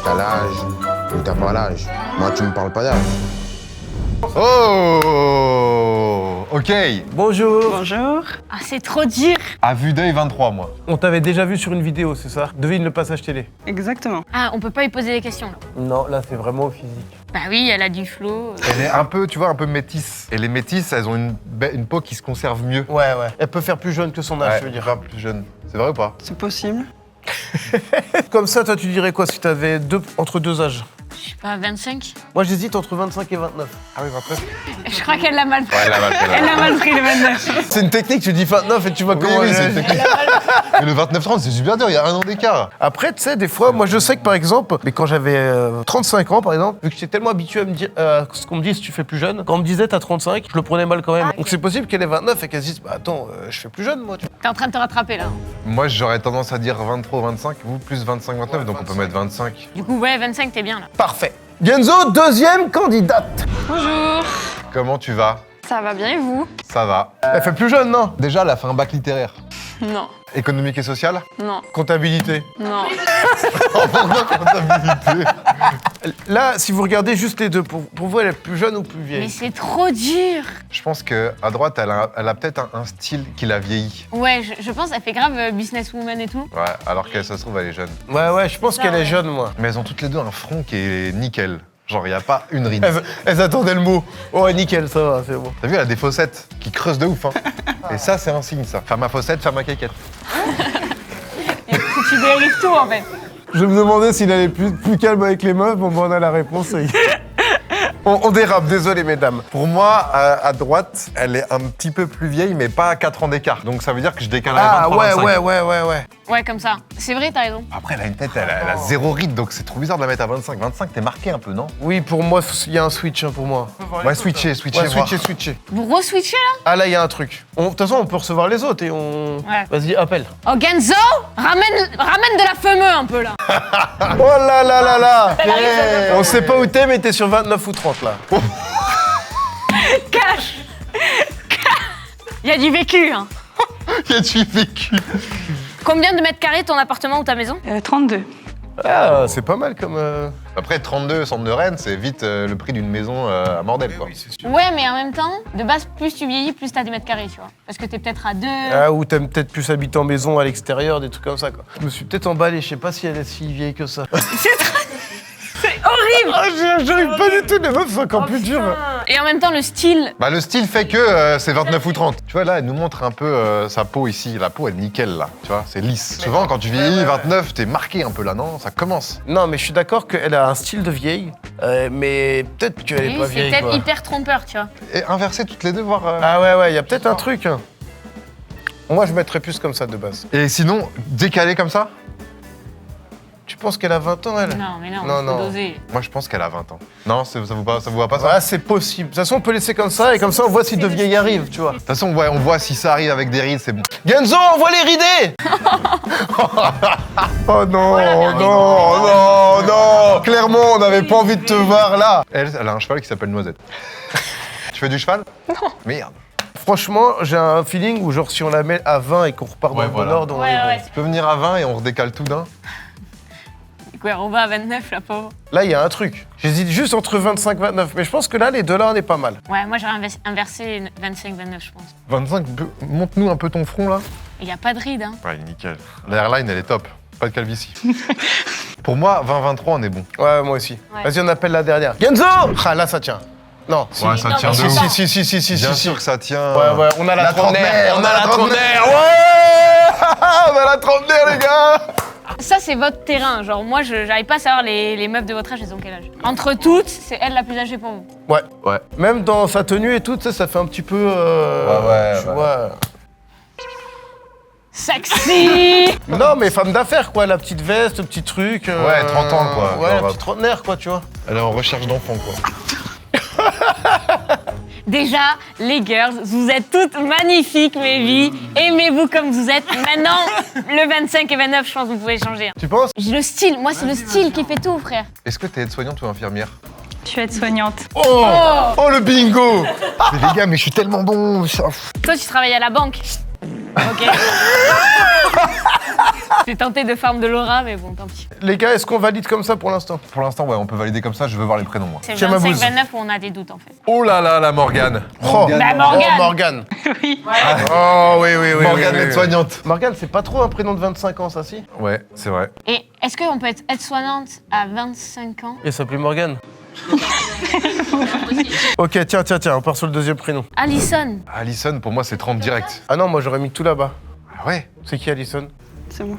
T'as l'âge ou t'as pas l'âge. Moi, tu me parles pas d'âge. Oh, ok. Bonjour. Bonjour. Ah, c'est trop dur. À vue d'œil, 23, moi. On t'avait déjà vu sur une vidéo, c'est ça? Devine le passage télé. Exactement. Ah, on peut pas lui poser des questions, là. Non, là, c'est vraiment au physique. Bah oui, elle a du flow. Elle est un peu, tu vois, un peu métisse. Et les métisses, elles ont une peau qui se conserve mieux. Ouais. Elle peut faire plus jeune que son âge, je veux dire. grave plus jeune. C'est vrai ou pas? C'est possible. Comme ça, toi, tu dirais quoi si t'avais entre deux âges? Je sais pas, 25? Moi, j'hésite entre 25 et 29. Ah oui, 29. Je crois qu'elle l'a mal pris. Ouais, elle l'a mal fait, Elle l'a mal pris, le 29. C'est une technique, tu dis 29 et tu vois Oui, comment oui, elle c'est une réagit. technique. Mais le 29-30, c'est super dur, il y a un an d'écart. Après, tu sais, des fois, moi, je sais que, par exemple, mais quand j'avais 35 ans, par exemple, vu que j'étais tellement habitué à me dire ce qu'on me dit si tu fais plus jeune, quand on me disait t'as 35, je le prenais mal quand même. Ah, ok. Donc c'est possible qu'elle ait 29 et qu'elle se dise, bah attends, je fais plus jeune, moi. Tu vois. T'es en train de te rattraper, là. Moi, j'aurais tendance à dire 23 ou 25, vous plus 25-29, donc on peut mettre 25. Du coup, ouais, 25, t'es bien, là. Parfait. Genzo, deuxième candidate. Bonjour, Comment tu vas? ça va bien et vous? Ça va. Elle fait plus jeune, non? Déjà, elle a fait un bac littéraire. Non, Économique et social? non, Comptabilité. non. Comptabilité. Là, si vous regardez juste les deux, pour vous, elle est plus jeune ou plus Mais vieille? c'est trop dur. Je pense qu'à droite, elle a peut-être un style qui l'a vieilli. Ouais, je pense qu'elle fait grave businesswoman et tout. Ouais, alors qu'elle, ça se trouve, elle est jeune. Ouais, je pense Ça, qu'elle est ouais. jeune, moi. Mais elles ont toutes les deux un front qui est nickel. Genre, il n'y a pas une ride. Elles attendaient le mot. Oh, nickel, ça va, c'est bon. T'as vu, elle a des fossettes qui creusent de ouf, hein. Et ça, c'est un signe, ça. Faire ma fossette, faire ma caquette. Et tu dérives tout, en fait. Je me demandais s'il allait plus calme avec les meufs. Bon, on a la réponse. On dérape, désolé, mesdames. Pour moi, à droite, elle est un petit peu plus vieille, mais pas à 4 ans d'écart. Donc ça veut dire que je décalerai Ah, 23, 25. ouais. Ouais, comme ça. C'est vrai, t'as raison. Après, elle a une tête, elle a zéro ride, donc c'est trop bizarre de la mettre à 25. 25, t'es marqué un peu, non? Oui, pour moi, il y a un switch, hein, pour moi. Ouais, switcher. Ouais, voir. switcher. Vous re-switchez, là? Ah, là, il y a un truc. De toute façon, on peut recevoir les autres et on... Ouais. Vas-y, appelle. Oh, Genzo, ramène de la fumeux un peu, là. Oh là là là là Elle arrive, elle On sait pas où t'es, mais t'es sur 29 ou 30, là. Cache. Il y a du vécu, hein. Y a du vécu. Combien de mètres carrés ton appartement ou ta maison? 32. Ah, c'est pas mal comme... Après, 32 centre de Rennes, c'est vite le prix d'une maison à Mordel, quoi. Ouais, mais en même temps, de base, plus tu vieillis, plus t'as des mètres carrés, tu vois. Parce que t'es peut-être à 2. Ah, ou t'aimes peut-être plus habiter en maison à l'extérieur, des trucs comme ça, quoi. Je me suis peut-être emballé, je sais pas si elle est si vieille que ça. C'est horrible. Ah, j'arrive pas du tout, les meufs sont encore plus dures. Et en même temps, le style. Bah, le style fait que c'est 29 ou 30. Tu vois, là, elle nous montre un peu sa peau ici. La peau, elle est nickel, là. Tu vois, c'est lisse. Souvent, quand tu vieillis, 29, t'es marqué un peu, là, non? Ça commence. Non, mais je suis d'accord qu'elle a un style de vieille, mais peut-être qu'elle est Oui, pas c'est vieille, peut-être quoi. hyper trompeur, tu vois. Et inverser toutes les deux, voir... Ah ouais, il y a peut-être un truc. Hein. Moi, je mettrais plus comme ça, de base. Et sinon, décalé comme ça? Tu penses qu'elle a 20 ans, elle? Non, mais non, Non, faut non. doser. Moi, je pense qu'elle a 20 ans. Non, ça vous va pas, ça? Ah, c'est possible. De toute façon, on peut laisser comme ça, et comme ça, on voit si de vieilles arrivent, tu vois. De toute façon, ouais, on voit si ça arrive avec des rides, c'est bon. Genzo, envoie les ridés. Oh non. Clairement, on n'avait pas envie de te voir là. Elle a un cheval qui s'appelle Noisette. Tu fais du cheval? Non. Merde. Franchement, j'ai un feeling où, genre, si on la met à 20 et qu'on repart dans Ouais, le bon voilà. ordre, on est bon. Tu peux venir à 20 et on redécale tout d'un? Du coup, elle rebat à 29, la pauvre. Là, il y a un truc. J'hésite juste entre 25 et 29, mais je pense que là, les deux là, on est pas mal. Ouais, moi, j'aurais inversé 25-29, je pense. 25, montre-nous un peu ton front, là. Il n'y a pas de ride, hein. Ouais, nickel. L'airline, elle est top. Pas de calvitie. Pour moi, 20-23, on est bon. Ouais, moi aussi. Ouais. Vas-y, on appelle la dernière. Genzo. Ah, là, ça tient. Non. Ouais, ça tient de Si, ouf. si. Bien sûr que ça tient. Ouais, on a la trentenaire. trentenaire, On a la trentenaire. Ouais. On a la trentenaire, les gars. Ça, c'est votre terrain. Genre, moi, j'arrive pas à savoir les meufs de votre âge, elles ont quel âge. Entre toutes, c'est elle la plus âgée pour vous. Ouais. Ouais. Même dans sa tenue et tout, tu sais, ça fait un petit peu. Tu vois. Sexy. Non, mais femme d'affaires, quoi. La petite veste, le petit truc. Ouais, 30 ans, quoi. Ouais, Genre, un petit trentenaire, quoi, tu vois. Elle est en recherche d'enfant, quoi. Déjà, les girls, vous êtes toutes magnifiques, mes vies. Aimez-vous comme vous êtes. Maintenant, le 25 et 29, je pense que vous pouvez changer. Tu penses? J'ai le style. Moi, c'est le style qui fait tout, frère. Est-ce que t'es aide-soignante ou infirmière? Je suis aide-soignante. Oh, oh le bingo. Mais les gars, mais je suis tellement bon. Toi, tu travailles à la banque. Ok. J'ai tenté de farm de Laura, mais bon, tant pis. Les gars, est-ce qu'on valide comme ça pour l'instant? Pour l'instant, ouais, on peut valider comme ça. Je veux voir les prénoms, moi. C'est le Tiens, ma bouse. 25-29 où on a des doutes, en fait. Oh là là, la Morgane. Oh, Bah, Morgane. Oh, Morgane. Oui. Oh, oui, oui, oui. Morgane, oui, oui. l'aide-soignante. Morgane, c'est pas trop un prénom de 25 ans, ça, si? Ouais, c'est vrai. Et est-ce qu'on peut être aide-soignante à 25 ans? Elle s'appelait Morgane. Ok, tiens, on part sur le deuxième prénom. Alison. Alison, pour moi, c'est 30 direct. Ah non, moi j'aurais mis tout là-bas. Ah ouais? C'est qui Alison? C'est moi.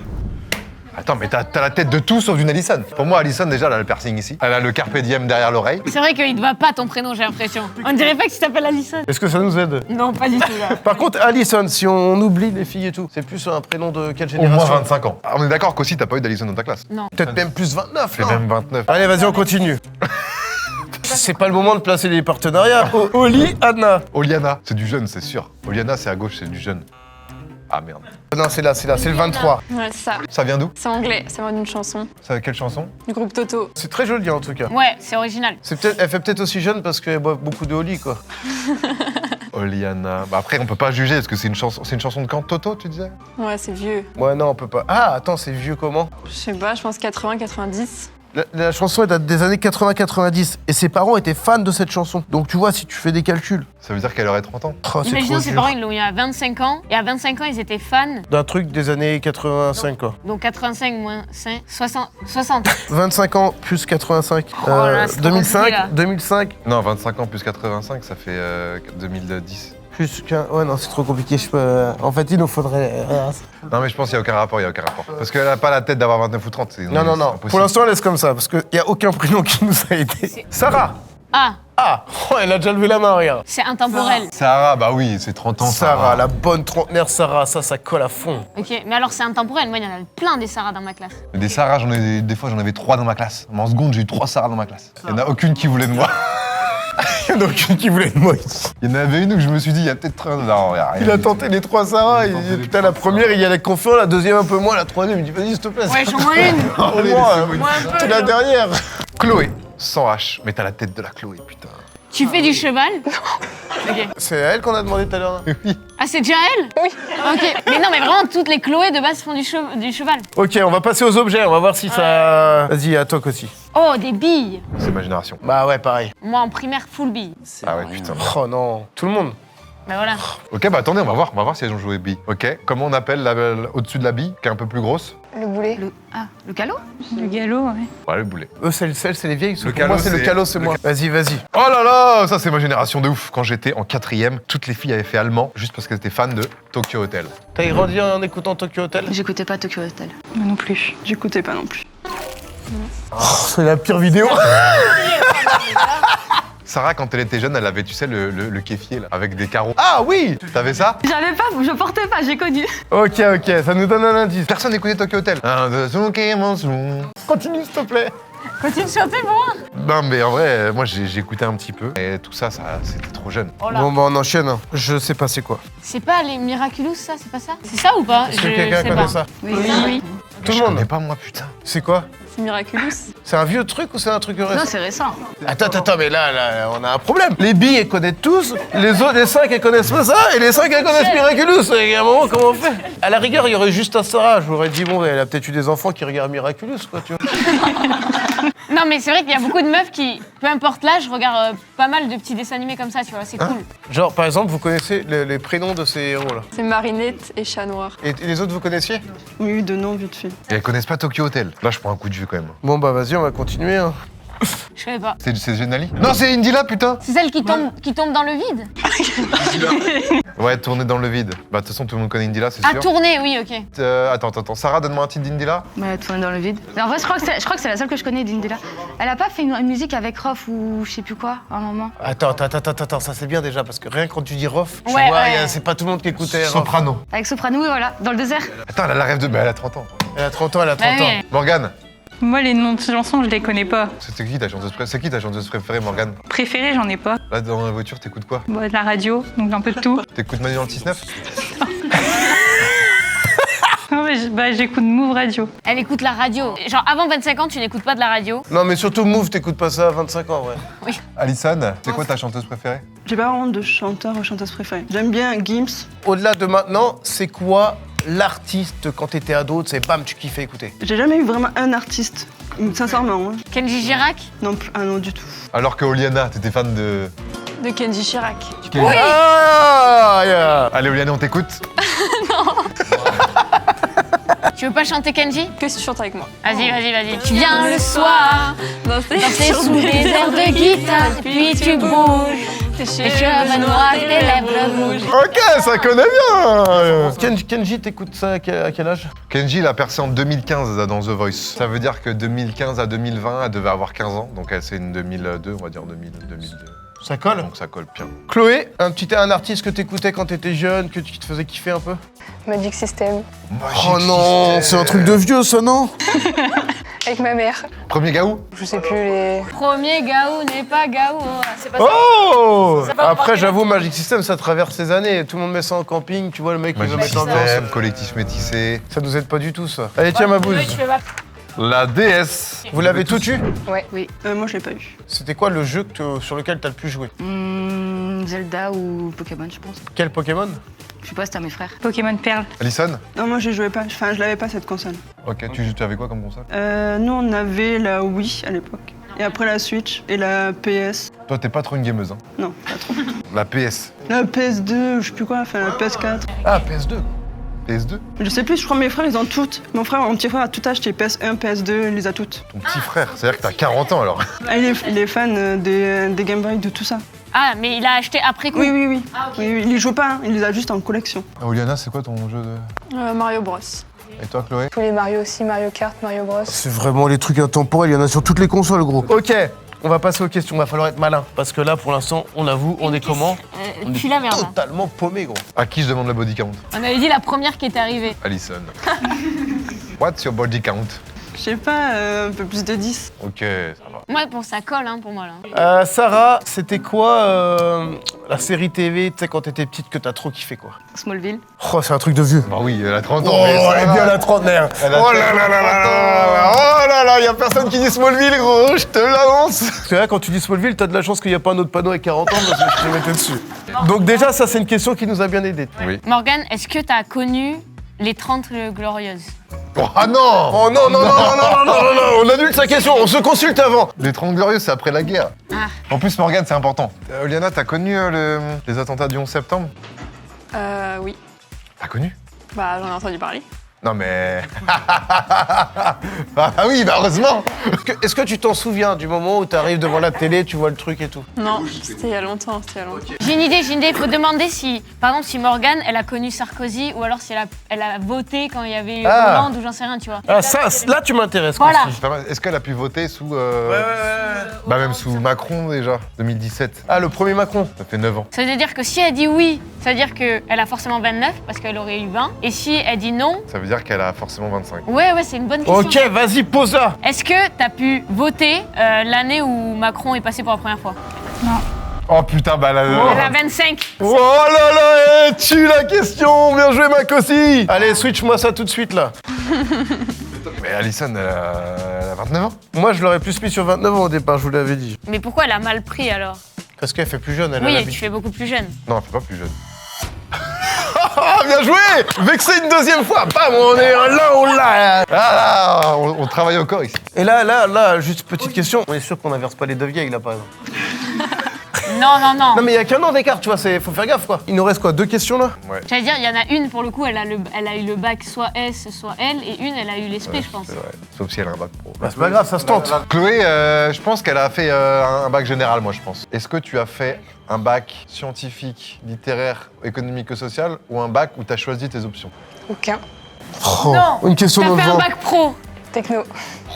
Attends, mais t'as la tête de tout sauf d'une Alison. Pour moi, Alison, déjà, elle a le piercing ici. Elle a le carpe diem derrière l'oreille. C'est vrai qu'il te va pas ton prénom, j'ai l'impression. On dirait pas que tu t'appelles Alison. Est-ce que ça nous aide? Non, pas du tout, là. Par contre, Alison, si on oublie les filles et tout, c'est plus un prénom de quelle Au génération? moins 25 ans. Ah, on est d'accord qu'aussi, t'as pas eu d'Alison dans ta classe. Non. Peut-être même plus 29, C'est non? même 29. Allez, vas-y, on continue. C'est pas le moment de placer les partenariats. Oli, Anna. Oliana, c'est du jeune, c'est sûr. Oliana, c'est à gauche, c'est du jeune. Ah merde. Non, c'est là, c'est le 23. Ouais, c'est ça. Ça vient d'où? C'est anglais, ça vient d'une chanson. C'est quelle chanson? Du groupe Toto. C'est très joli en tout cas. Ouais, c'est original. Elle fait peut-être aussi jeune parce qu'elle boit beaucoup de Oli, quoi. Oliana. Bah après, on peut pas juger parce que c'est une chanson de quand? Toto, tu disais? Ouais, c'est vieux. Ouais, non, on peut pas. Ah, attends, c'est vieux comment? Je sais pas, je pense 80, 90. La chanson elle date des années 80-90 et ses parents étaient fans de cette chanson. Donc tu vois, si tu fais des calculs. Ça veut dire qu'elle aurait 30 ans. Oh, c'est Imaginons trop ses dur. parents, ils l'ont eu à 25 ans. Et à 25 ans, ils étaient fans. D'un truc des années 85, quoi. Donc 85 moins 5, 60. 25 ans plus 85. là, c'est trop compliqué, là. 2005 Non, 25 ans plus 85, ça fait 2010. plus qu'un. Ouais, non, c'est trop compliqué. Je peux... En fait, il nous faudrait. Non, mais je pense qu'il n'y a aucun rapport, Parce qu'elle a pas la tête d'avoir 29 ou 30. Non, non, non. impossible. Pour l'instant, on laisse comme ça parce qu'il n'y a aucun prénom qui nous a aidé. Sarah. Ah, Ah, oh, elle a déjà levé la main, regarde. c'est intemporel. Sarah, bah oui, c'est 30 ans. Sarah, la bonne trentenaire Sarah, ça colle à fond. Ok, mais alors c'est intemporel. Moi, il y en a plein des Sarah dans ma classe. Des Sarah, des fois, j'en avais 3 dans ma classe. En seconde, j'ai eu 3 Sarah dans ma classe. Il n'y en a aucune qui voulait de moi. Il n'y en a aucune qui voulait de moi ici. Il y en avait une où je me suis dit, il y a peut-être... Non, y a rien Il a du tenté tout. les 3 Sarah. Putain, la première, il y allait confiant, la deuxième un peu moins, la troisième, il dit vas-y, s'il te plaît. Ouais, j'en vois une. Allez, moi, Moi un peu. t'es la dernière. Chloé, sans H. Mais t'as la tête de la Chloé, putain. Tu fais du cheval? Ok. C'est à elle qu'on a demandé tout à l'heure. Ah, c'est déjà elle? Oui. Ok. Mais non, mais vraiment, toutes les Chloé de base font du cheval. Ok, on va passer aux objets, on va voir si ça... Vas-y, à toi aussi. Oh, des billes. C'est ma génération. Bah ouais, pareil. Moi, en primaire, full billes. Ah ouais, putain. Oh non, tout le monde. Bah voilà. Ok, bah attendez, on va voir si elles ont joué bille. Ok, comment on appelle au-dessus de la bille, qui est un peu plus grosse? Le boulet. Le calot? Le galop, ouais. Ouais, le boulet. Eux, c'est les vieilles. Le Pour calot, moi, c'est le c'est- calot, c'est moi. Vas-y, vas-y. Oh là là, ça c'est ma génération de ouf. Quand j'étais en 4ème, toutes les filles avaient fait allemand juste parce qu'elles étaient fans de Tokyo Hotel. T'as grandi en écoutant Tokyo Hotel? J'écoutais pas Tokyo Hotel. Moi non plus. J'écoutais pas non plus. Oh, c'est la pire vidéo. Sarah, quand elle était jeune, elle avait, tu sais, le kéfier là, avec des carreaux. Ah oui. T'avais ça? J'avais pas, je portais pas, j'ai connu. Ok, ça nous donne un indice. Personne n'écoutait Tokyo Hotel. Continue, s'il te plaît. Continue de chanter pour moi. Non, mais en vrai, moi j'écoutais un petit peu. Et tout ça, c'était trop jeune. Oh là. Bon, bah on enchaîne. Hein. Je sais pas c'est quoi. C'est pas les Miraculous, ça? C'est pas ça? C'est ça ou pas? Est-ce que quelqu'un sais connaît pas. ça? Oui. Tout le Je monde. connais pas moi, putain. C'est quoi? C'est Miraculous. C'est un vieux truc ou c'est un truc récent? c'est récent. Attends, mais là, on a un problème. Les billes, elles connaissent tous, les autres, les 5, elles connaissent pas ça, et les 5, elles connaissent Miraculous. Et à un moment, comment on fait? À la rigueur, il y aurait juste un Sarah. Je m'aurais dit, bon, elle a peut-être eu des enfants qui regardent Miraculous, quoi, tu vois. Non, mais c'est vrai qu'il y a beaucoup de meufs qui, peu importe l'âge, regardent pas mal de petits dessins animés comme ça, tu vois, c'est cool. Genre, par exemple, vous connaissez les prénoms de ces héros-là. C'est Marinette et Chat Noir. Et les autres, vous connaissiez? Oui, de nom vite fait. Et elles connaissent pas Tokyo Hotel. Là, je prends un coup de vieux quand même. Bon, bah vas-y, on va continuer. Hein. Je savais pas. C'est Genali? Non, c'est Indila, putain. C'est celle qui tombe dans le vide? Ouais, tourner dans le vide. Bah, de toute façon, tout le monde connaît Indila, c'est Ah, sûr. tourner, oui, ok. Attends. Sarah, donne-moi un titre d'Indila. Ouais, tourner dans le vide. En vrai, je crois que c'est la seule que je connais d'Indila. Elle a pas fait une musique avec Rof ou je sais plus quoi, à un moment. Attends, ça c'est bien déjà, parce que rien que quand tu dis Rof, tu Ouais, vois, ouais. c'est pas tout le monde qui écoutait Rof. Soprano. Avec Soprano, oui, voilà, dans le désert. Attends, elle a la rêve de. Bah, elle a 30 ans. Elle a 30 ans, elle a 30 Bah ans. oui. Morgane, Moi, les noms de chansons, je les connais pas. c'est qui ta chanteuse préférée, Morgane? Préférée, j'en ai pas. Là, dans la voiture, t'écoutes quoi? Bon, de la radio, donc un peu de tout. T'écoutes Manu dans le 6-9? Non, mais j'écoute Move Radio. Elle écoute la radio. Genre, avant 25 ans, tu n'écoutes pas de la radio. Non, mais surtout Move, t'écoutes pas ça à 25 ans, ouais. Alison, c'est quoi ta chanteuse préférée? J'ai pas vraiment de chanteur ou chanteuse préférée. J'aime bien Gims. Au-delà de maintenant, c'est quoi l'artiste quand t'étais ado, c'est bam, tu kiffais écouter? J'ai jamais eu vraiment un artiste, sincèrement. Hein. Kenji Girac? Non, non du tout. Alors que Oliana, t'étais fan de. De Kenji Chirac. Oui. Ah, yeah. Allez, Oliana, on t'écoute. Tu veux pas chanter Kenji? Que si tu chantes avec moi? Vas-y. Tu viens le soir, Danser danser sous des airs de guitare, puis tu bouges. Tes cheveux noirs, tes lèvres rouges. Ok, ça connaît bien. Kenji, t'écoutes ça à quel âge? Kenji, il a percé en 2015 dans The Voice. Ça veut dire que 2015 à 2020, elle devait avoir 15 ans. Donc elle, c'est une 2002, on va dire 2002. Ça colle? Donc ça colle bien. Chloé, un artiste que t'écoutais quand t'étais jeune, qui te faisait kiffer un peu? Magic System. Oh non, c'est un truc de vieux ça, non? Avec ma mère. Premier Gaou? Je sais plus les... Premier Gaou n'est pas Gaou. C'est pas ça. Oh! Ça va Après, pas j'avoue, Magic System, ça traverse ces années. Tout le monde met ça en camping, tu vois, le mec, il veut Magic mettre l'ambiance. System, collectif métissé. Ça nous aide pas du tout, ça. Allez, tiens, ma bouse. Oui, tu fais pas. La déesse. Vous l'avez tout eu? Ouais. Oui. Moi, je l'ai pas eu. C'était quoi le jeu sur lequel t'as le plus joué? Zelda ou Pokémon, je pense. Quel Pokémon? Je sais pas, c'était à mes frères. Pokémon Perle. Alison? Non, moi, je jouais pas. Enfin, je l'avais pas, cette console. Ok, tu avais quoi comme console? Nous, on avait la Wii à l'époque. Et après la Switch et la PS. Toi, t'es pas trop une gameuse, hein? Non, pas trop. La PS. La PS2, je sais plus quoi, enfin la PS4. Ah, PS2. PS2? Je sais plus, je crois que mes frères, ils ont toutes. Mon petit frère a tout acheté, PS1, PS2, il les a toutes. Ton petit frère, c'est-à-dire que t'as 40 ans alors. Ah, il est fan des Game Boy, de tout ça. Ah, mais il a acheté après coup? Oui. Oui, il y joue pas, hein, il les a juste en collection. Oliana, c'est quoi ton jeu de. Mario Bros. Et toi, Chloé? Tous les Mario aussi, Mario Kart, Mario Bros. C'est vraiment les trucs intemporels, il y en a sur toutes les consoles, gros. Ok, on va passer aux questions, va falloir être malin. Parce que là, pour l'instant, on avoue, on est comment? On Tu est la merde. totalement paumé, gros. À qui je demande le body count? On avait dit la première qui est arrivée. Alison. What's your body count? Je sais pas, un peu plus de 10. Ok, ça va. Moi, bon, ça colle, hein, pour moi, là. Sarah, c'était quoi la série TV, tu sais, quand t'étais petite, que t'as trop kiffé, quoi? Smallville. Oh, c'est un truc de vieux. Bah oui, elle a 30 ans. Oh, mais ça elle est va. bien la trentenaire. Elle a Oh là là là là là. Oh là là, y a personne qui dit Smallville, gros, je te l'annonce. Parce que là, quand tu dis Smallville, t'as de la chance qu'il n'y a pas un autre panneau avec 40 ans parce que je te mettais dessus. Donc déjà, ça, c'est une question qui nous a bien aidés. Oui. Morgane, est-ce que t'as connu les 30 Glorieuses? Oh, ah non! Oh non, non, non, non, non, non, non, non, on annule sa question, on se consulte avant. Les 30 Glorieux, c'est après la guerre. Ah. En plus, Morgane, c'est important. Oliana, t'as connu les attentats du 11 septembre? Oui. T'as connu? Bah, j'en ai entendu parler. Non mais... ah oui, bah heureusement. Est-ce que tu t'en souviens du moment où t'arrives devant la télé, tu vois le truc et tout? Non, c'était il y a longtemps, J'ai une idée, il faut demander si, par exemple, si Morgane, elle a connu Sarkozy ou alors si elle a voté quand il y avait Hollande ou j'en sais rien, tu vois. Ah, ça, là, tu m'intéresses. Voilà. C'est pas mal. Est-ce qu'elle a pu voter sous... Bah même sous Macron déjà, 2017. Ah, le premier Macron. Ça fait 9 ans. Ça veut dire que si elle dit oui, ça veut dire qu'elle a forcément 29 parce qu'elle aurait eu 20. Et si elle dit non, Ça veut dire qu'elle a forcément 25. ouais, c'est une bonne question. Ok, vas-y, pose-la. Est-ce que t'as pu voter l'année où Macron est passé pour la première fois? Oh putain, bah là... Elle a 25. Oh là là, tue la question. Bien joué, Macossi. Allez, switch-moi ça tout de suite, là. Mais Alison, elle a 29 ans. Moi, je l'aurais plus mis sur 29 ans au départ, je vous l'avais dit. Mais pourquoi elle a mal pris alors? Parce qu'elle fait plus jeune, elle a Oui, l'habitude. tu fais beaucoup plus jeune. Non, elle fait pas plus jeune. Ah, bien joué. Vexé une deuxième fois. Bam, on est là, on l'a. Ah là, on travaille au corps ici. Et là, juste petite question. On est sûr qu'on n'inverse pas les deux vieilles, là, par exemple. Non. Non mais il y a qu'un an d'écart, tu vois, faut faire gaffe quoi. Il nous reste quoi, 2 questions là? Ouais. J'allais dire, il y en a une pour le coup, elle a eu le bac soit S, soit L, et une, elle a eu l'ESP, je pense. C'est vrai. Sauf si elle a un bac pro. Bah, c'est pas grave, ça se tente. Chloé, je pense qu'elle a fait un bac général, moi je pense. Est-ce que tu as fait un bac scientifique, littéraire, économique et social ou un bac où tu as choisi tes options? Aucun. Oh, Non. une question T'as dans le fait un vent. bac pro. Techno.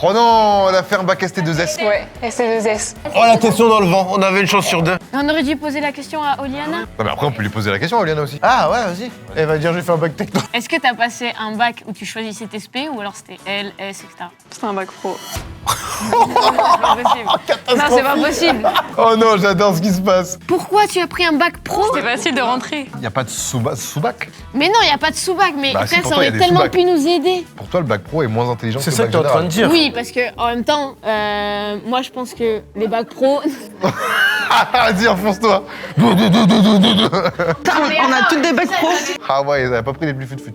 Oh non, elle a fait un bac ST2S. Ouais, ST2S. Oh la question dans le vent, on avait une chance sur 2. On aurait dû poser la question à Oliana. Non mais après on peut lui poser la question, Oliana aussi. Ah ouais, vas-y. Elle va dire j'ai fait un bac techno. Est-ce que t'as passé un bac où tu choisissais tes SP ou alors c'était L, S, etc. C'était un bac pro. C'est pas possible. Non, c'est pas possible. Oh non, j'adore ce qui se passe. Pourquoi tu as pris un bac pro? C'est facile de rentrer. Il n'y a pas de sous-bac. Mais non, il n'y a pas de sous-bac, mais Bah, si, ça pour toi, y a aurait des tellement sous-bacs. pu nous aider. Pour toi, le bac pro est moins intelligent que C'est le ça bac que t'es en train de général. dire. Oui, parce que en même temps, moi je pense que les bacs pro. Ah, vas-y, enfonce-toi. On a toutes des bacs pro. Ah ouais, ils n'avaient pas pris les plus fut-fut.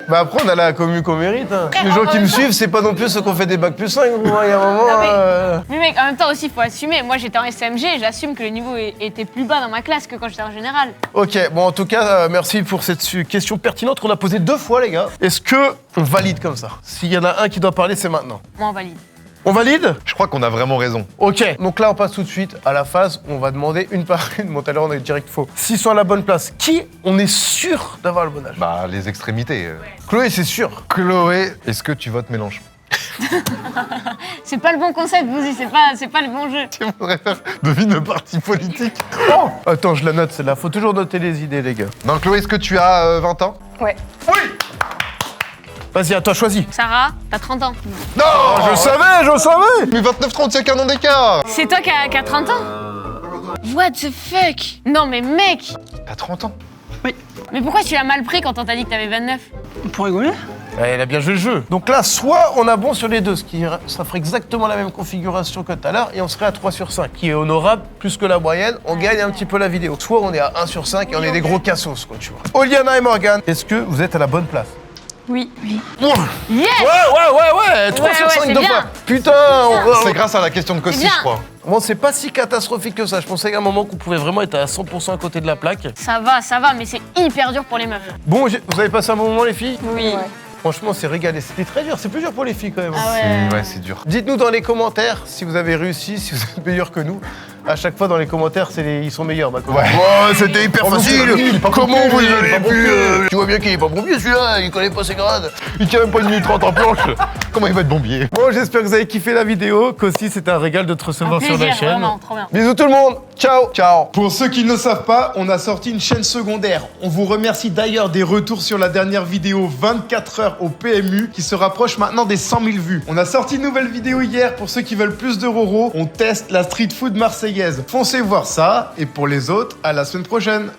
Bah après on a la commu qu'on mérite. Hein. Les gens qui me suivent, c'est pas non plus ceux qui ont fait des bacs plus 5. Il y a un moment. Mais mec, en même temps aussi, il faut assumer. Moi j'étais en SMG et j'assume que le niveau était plus bas dans ma classe que quand j'étais en général. Ok, bon en tout cas, merci pour cette question pertinente qu'on a posée 2 fois les gars. Est-ce que on valide comme ça? S'il y en a un qui doit parler, c'est maintenant. Moi on valide. On valide? Je crois qu'on a vraiment raison. Ok, donc là on passe tout de suite à la phase où on va demander une par une. Bon tout à l'heure on a eu direct faux. S'ils sont à la bonne place, qui on est sûr d'avoir le bon âge? Bah, les extrémités. Chloé c'est sûr. Chloé, est-ce que tu votes Mélenchon? C'est pas le bon concept, vous c'est pas le bon jeu. Tu voudrais faire devine le parti politique? Oh attends, je la note celle-là. Faut toujours noter les idées les gars. Non, Chloé, est-ce que tu as 20 ans? Ouais. Vas-y, à toi, choisis. Sarah, t'as 30 ans. Non, Je savais. Mais 29-30, c'est qu'un an d'écart. C'est toi qui as 30 ans? What the fuck? Non mais mec. T'as 30 ans? Mais pourquoi tu l'as mal pris quand on t'a dit que t'avais 29? Pour rigoler. Elle a bien joué le jeu. Donc là, soit on a bon sur les deux, ça ferait exactement la même configuration que tout à l'heure, et on serait à 3 sur 5, qui est honorable plus que la moyenne, on gagne un petit peu la vidéo. Soit on est à 1 sur 5 et on est des gros cassos, quoi, tu vois. Oliana et Morgane, est-ce que vous êtes à la bonne place? Oui. Yes! Ouais, 3 sur 5 c'est deux bien. fois. Putain, C'est grâce à la question de Cossi, bien. je crois. Bon, c'est pas si catastrophique que ça. Je pensais qu'à un moment qu'on pouvait vraiment être à 100% à côté de la plaque. Ça va, mais c'est hyper dur pour les meufs. Bon, vous avez passé un bon moment, les filles? Oui. Franchement, c'est régalé. C'était très dur. C'est plus dur pour les filles, quand même. Ah ouais. Ouais, c'est dur. Dites-nous dans les commentaires si vous avez réussi, si vous êtes meilleurs que nous. À chaque fois, dans les commentaires, ils sont meilleurs. Bah, Ouais. c'était hyper Oh non, facile. il est pas Comment bon vous pied, il est avez pas bon pu pied. Tu vois bien qu'il est pas bombier, celui-là. Il connaît pas ses grades. Il tient même pas 1 minute 30 en planche. Comment il va être bombier? Bon, j'espère que vous avez kiffé la vidéo. Qu'aussi, c'était un régal de te recevoir Un sur la plaisir, chaîne. vraiment, trop bien. Bisous tout le monde. Ciao. Ciao. Pour ceux qui ne le savent pas, on a sorti une chaîne secondaire. On vous remercie d'ailleurs des retours sur la dernière vidéo 24 heures au PMU qui se rapproche maintenant des 100 000 vues. On a sorti une nouvelle vidéo hier pour ceux qui veulent plus de Roro. On teste la street food marseillaise. Foncez voir ça et pour les autres, à la semaine prochaine.